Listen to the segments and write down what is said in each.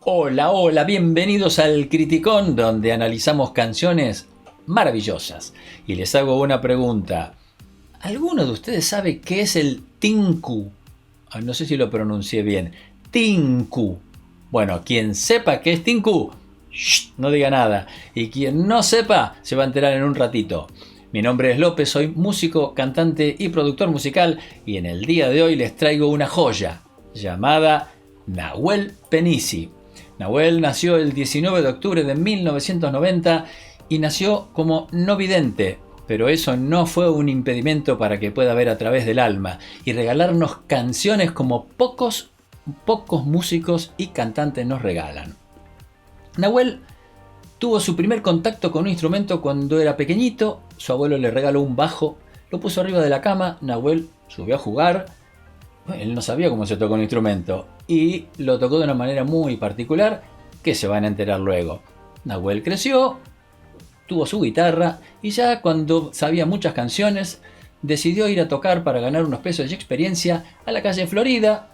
Hola, hola, bienvenidos al Criticón, donde analizamos canciones maravillosas. Y les hago una pregunta. ¿Alguno de ustedes sabe qué es el tinku? No sé si lo pronuncié bien. Tinku. Bueno, quien sepa qué es tinku, no diga nada. Y quien no sepa, se va a enterar en un ratito. Mi nombre es López, soy músico, cantante y productor musical. Y en el día de hoy les traigo una joya llamada Nahuel Penisi. Nahuel nació el 19 de octubre de 1990 y nació como no vidente, pero eso no fue un impedimento para que pueda ver a través del alma y regalarnos canciones como pocos músicos y cantantes nos regalan. Nahuel tuvo su primer contacto con un instrumento cuando era pequeñito. Su abuelo le regaló un bajo, lo puso arriba de la cama, Nahuel subió a jugar. Él no sabía cómo se toca un instrumento y lo tocó de una manera muy particular que se van a enterar luego. Nahuel creció, tuvo su guitarra y ya cuando sabía muchas canciones decidió ir a tocar para ganar unos pesos de experiencia a la calle Florida.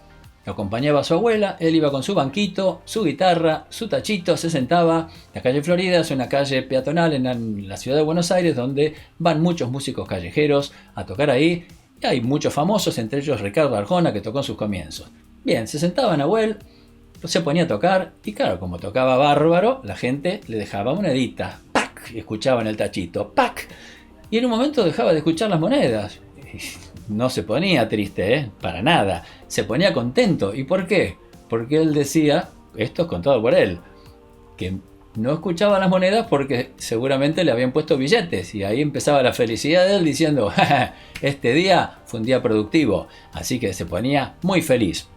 Lo acompañaba a su abuela, él iba con su banquito, su guitarra, su tachito, se sentaba. La calle Florida es una calle peatonal en la ciudad de Buenos Aires donde van muchos músicos callejeros a tocar ahí. Hay muchos famosos, entre ellos Ricardo Arjona, que tocó en sus comienzos. Bien, se sentaba Nahuel, se ponía a tocar y claro, como tocaba bárbaro, la gente le dejaba moneditas. ¡Pac! Y escuchaba en el tachito. ¡Pac! Y en un momento dejaba de escuchar las monedas. No se ponía triste, para nada. Se ponía contento. ¿Y por qué? Porque él decía, esto es contado por él, que no escuchaba las monedas porque seguramente le habían puesto billetes y ahí empezaba la felicidad de él diciendo, este día fue un día productivo, así que se ponía muy feliz.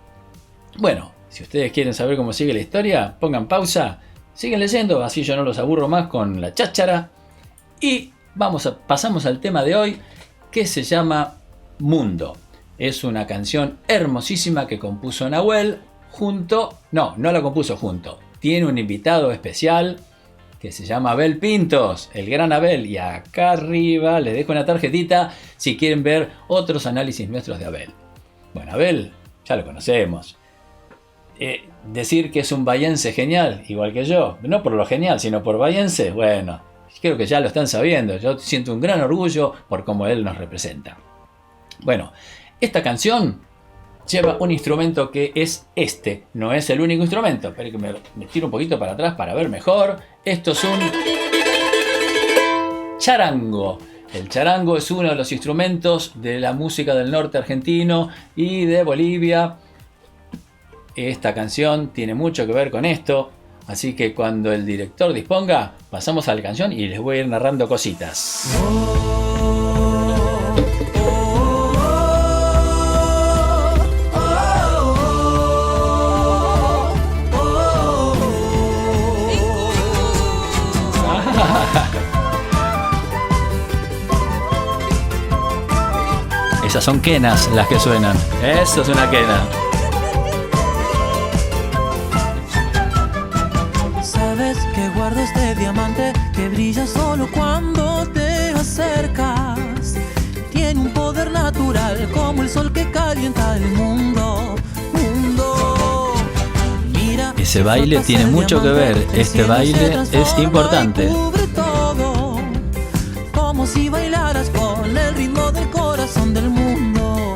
Bueno, si ustedes quieren saber cómo sigue la historia, pongan pausa, siguen leyendo, así yo no los aburro más con la cháchara y pasamos al tema de hoy que se llama Mundo. Es una canción hermosísima que compuso Nahuel no la compuso junto. Tiene un invitado especial que se llama Abel Pintos, el gran Abel. Y acá arriba les dejo una tarjetita si quieren ver otros análisis nuestros de Abel. Bueno, Abel ya lo conocemos. Decir que es un bahiense genial, igual que yo, no por lo genial, sino por bahiense, bueno, creo que ya lo están sabiendo. Yo siento un gran orgullo por cómo él nos representa. Bueno, esta canción lleva un instrumento que es no es el único instrumento. Esperen que me tiro un poquito para atrás para ver mejor. Esto es un charango. El charango es uno de los instrumentos de la música del norte argentino y de Bolivia. Esta canción tiene mucho que ver con esto. Así que cuando el director disponga, pasamos a la canción y les voy a ir narrando cositas. Esas son quenas las que suenan. Eso es una quena. Sabes que guardo este diamante que brilla solo cuando te acercas. Tiene un poder natural como el sol que calienta el mundo. Mira, ese baile tiene mucho que ver. Este baile es importante. Como si bailaras con el ritmo del corazón del mundo.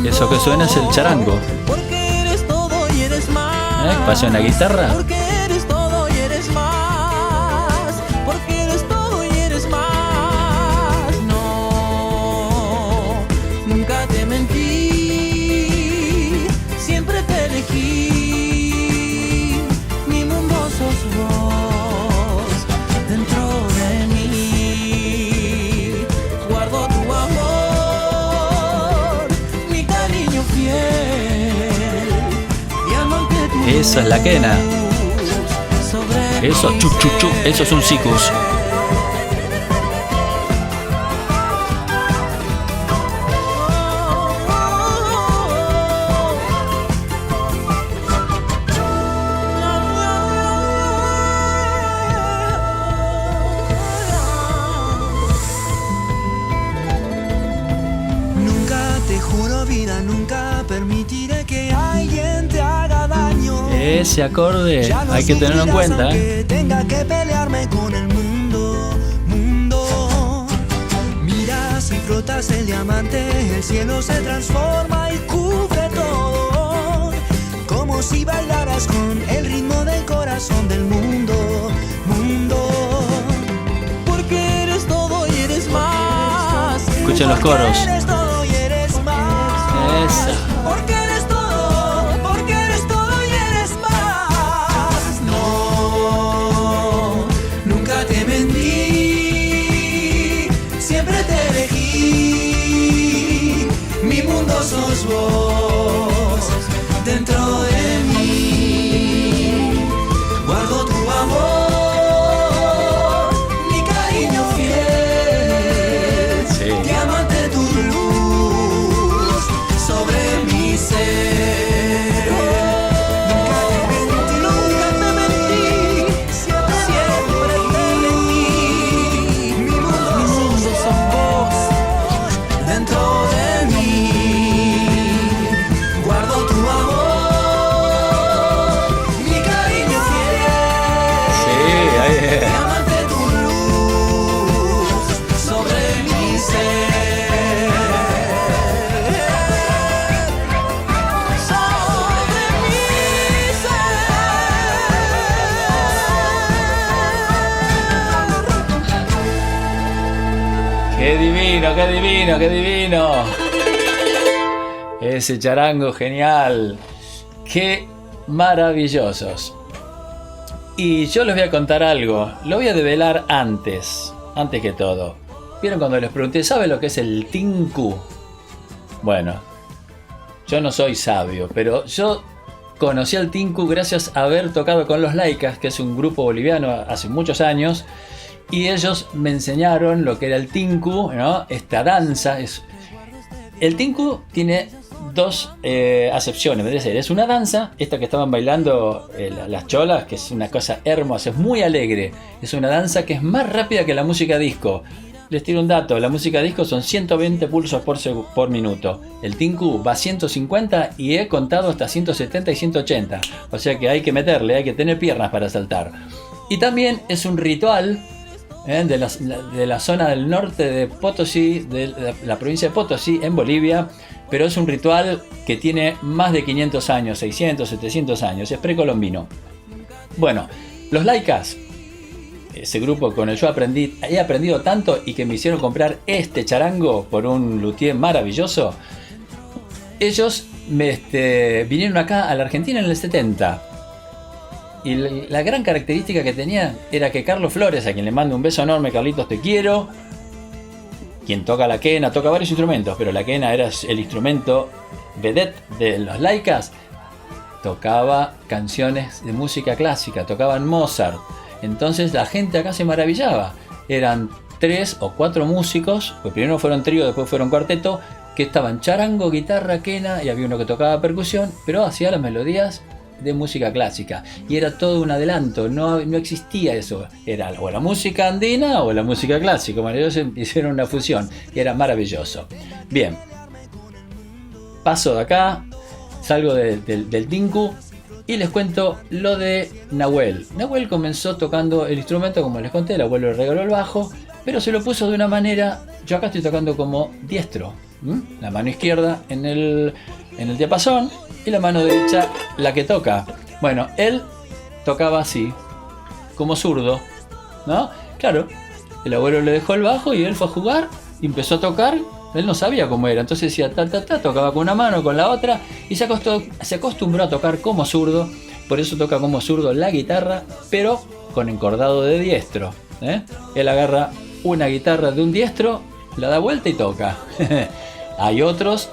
Eso que suena es el charango. Porque eres todo y eres más. ¿Pasa una guitarra? Porque eres todo y eres más. Porque eres todo y eres más. No, nunca te mentí. Siempre te elegí. Mi mundo sos vos. Dentro de mí. Guardo tu amor. Mi cariño fiel. Diamante tu. Esa es la quena. Eso, chu, chu, chu, eso es un sikus. Nunca te juro vida, nunca permitiré que alguien te haga daño. Ese acorde no hay que tenerlo en cuenta. Que tenga que pelearme con el mundo. Miras y frotas el diamante, el cielo se transforma y cubre todo. Como si bailaras con el ritmo del corazón del mundo. Porque eres todo y eres más. Escuchen los coros. Eres todo y eres más. Esa. Porque eres todo y eres más. No, nunca te mentí, siempre te elegí. Mi mundo sos vos, dentro de mí. Guardo tu amor, mi cariño fiel. Sí. Diamante tu luz sobre mi ser. Nunca te mentí, siempre te elegí. Mi mundo sos vos, dentro de mí. Guardo tu amor, mi cariño fiel. Sí, ahí es. Diamante tu luz sobre mi ser. Sobre mi ser. ¡Qué divino, qué divino, qué divino! Ese charango genial. ¡Qué maravillosos! Y yo les voy a contar algo. Lo voy a develar antes que todo. ¿Vieron cuando les pregunté, ¿sabe lo que es el tinku? Bueno, yo no soy sabio, pero yo conocí al tinku gracias a haber tocado con los Laicas, que es un grupo boliviano hace muchos años, y ellos me enseñaron lo que era el tinku, ¿no? Esta danza. El tinku tiene dos acepciones, es decir, es una danza, esta que estaban bailando las cholas, que es una cosa hermosa, es muy alegre, es una danza que es más rápida que la música disco. Les tiro un dato, la música disco son 120 pulsos por minuto, el tinku va a 150 y he contado hasta 170 y 180, o sea que hay que meterle, hay que tener piernas para saltar. Y también es un ritual de la zona del norte de Potosí, de la provincia de Potosí, en Bolivia, pero es un ritual que tiene más de 500 años, 600, 700 años, es precolombino. Bueno, los Laicas, ese grupo con el que yo he aprendido tanto y que me hicieron comprar este charango por un luthier maravilloso, ellos vinieron acá a la Argentina en el 70. Y la gran característica que tenía era que Carlos Flores, a quien le mando un beso enorme, Carlitos, te quiero, quien toca la quena, toca varios instrumentos, pero la quena era el instrumento vedette de los Laicas, tocaba canciones de música clásica, tocaban Mozart. Entonces la gente acá se maravillaba. Eran 3 o 4 músicos, pues primero fueron trío, después fueron cuarteto, que estaban charango, guitarra, quena, y había uno que tocaba percusión, pero hacía las melodías de música clásica, y era todo un adelanto, no existía eso, era o la música andina o la música clásica. Bueno, ellos hicieron una fusión y era maravilloso. Bien, paso de acá, salgo del tinku y les cuento lo de Nahuel. Nahuel comenzó tocando el instrumento, como les conté, el abuelo le regaló el bajo, pero se lo puso de una manera, yo acá estoy tocando como diestro, la mano izquierda en el diapasón y la mano derecha la que toca. Bueno, él tocaba así, como zurdo, ¿no? Claro, el abuelo le dejó el bajo y él fue a jugar y empezó a tocar. Él no sabía cómo era, entonces decía ta ta ta, tocaba con una mano, con la otra, y se acostumbró a tocar como zurdo. Por eso toca como zurdo la guitarra, pero con encordado de diestro, ¿eh? Él agarra una guitarra de un diestro, la da vuelta y toca. Hay otros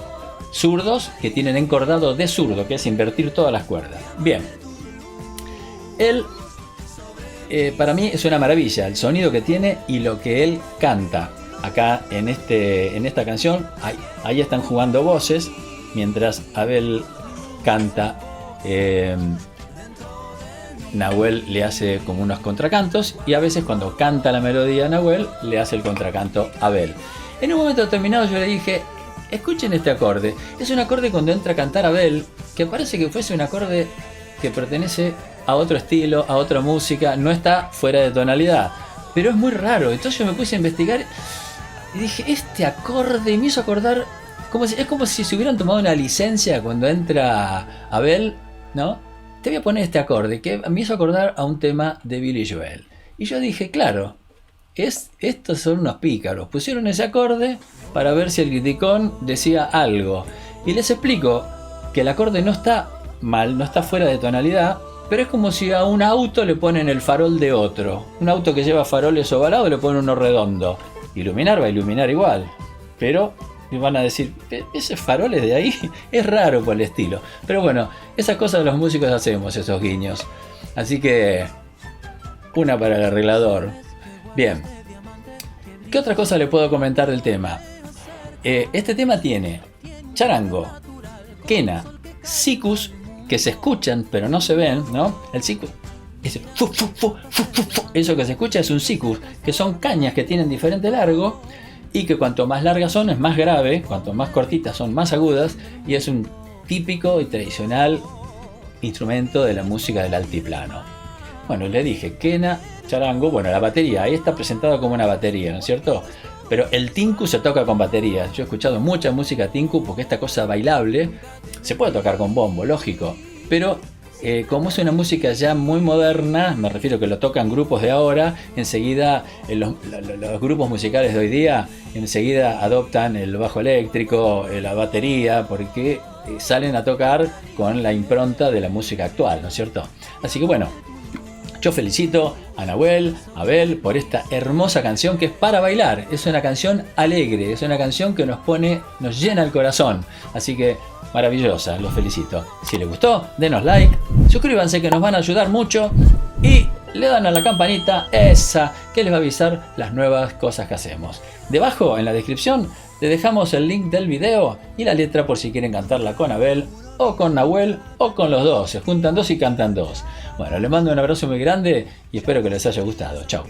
zurdos que tienen encordado de zurdo, que es invertir todas las cuerdas. Bien, él para mí es una maravilla el sonido que tiene y lo que él canta. Acá en esta canción ahí están jugando voces mientras Abel canta. Nahuel le hace como unos contracantos y a veces cuando canta la melodía Nahuel le hace el contracanto a Abel. En un momento determinado yo le dije, escuchen este acorde. Es un acorde cuando entra a cantar Abel, que parece que fuese un acorde que pertenece a otro estilo, a otra música, no está fuera de tonalidad, pero es muy raro. Entonces yo me puse a investigar y dije, este acorde me hizo acordar, es como si se hubieran tomado una licencia cuando entra Abel, ¿no? Te voy a poner este acorde, que me hizo acordar a un tema de Billy Joel. Y yo dije, claro, estos son unos pícaros, pusieron ese acorde para ver si el criticón decía algo. Y les explico que el acorde no está mal, no está fuera de tonalidad, pero es como si a un auto le ponen el farol de otro. Un auto que lleva faroles ovalados le ponen uno redondo. Iluminar va a iluminar igual, pero me van a decir, ese farol es de ahí, es raro por el estilo. Pero bueno, esas cosas los músicos hacemos, esos guiños. Así que, una para el arreglador. Bien, ¿qué otra cosa le puedo comentar del tema? Este tema tiene charango, quena, sikus, que se escuchan pero no se ven, ¿no? El sikus, ese eso que se escucha es un sikus, que son cañas que tienen diferente largo y que cuanto más largas son es más grave, cuanto más cortitas son más agudas, y es un típico y tradicional instrumento de la música del altiplano. Bueno, le dije quena, charango, bueno, la batería, ahí está presentado como una batería, ¿no es cierto? Pero el tinku se toca con batería. Yo he escuchado mucha música tinku porque esta cosa bailable se puede tocar con bombo, lógico. Pero como es una música ya muy moderna, me refiero que lo tocan grupos de ahora, enseguida los grupos musicales de hoy día enseguida adoptan el bajo eléctrico, la batería, porque salen a tocar con la impronta de la música actual, ¿no es cierto? Así que bueno, yo felicito a Nahuel, a Abel, por esta hermosa canción que es para bailar. Es una canción alegre, es una canción que nos llena el corazón. Así que maravillosa, los felicito. Si les gustó, denos like, suscríbanse que nos van a ayudar mucho y le dan a la campanita esa que les va a avisar las nuevas cosas que hacemos. Debajo en la descripción les dejamos el link del video y la letra por si quieren cantarla con Abel o con Nahuel o con los dos. Se juntan dos y cantan dos. Bueno, les mando un abrazo muy grande y espero que les haya gustado. Chao.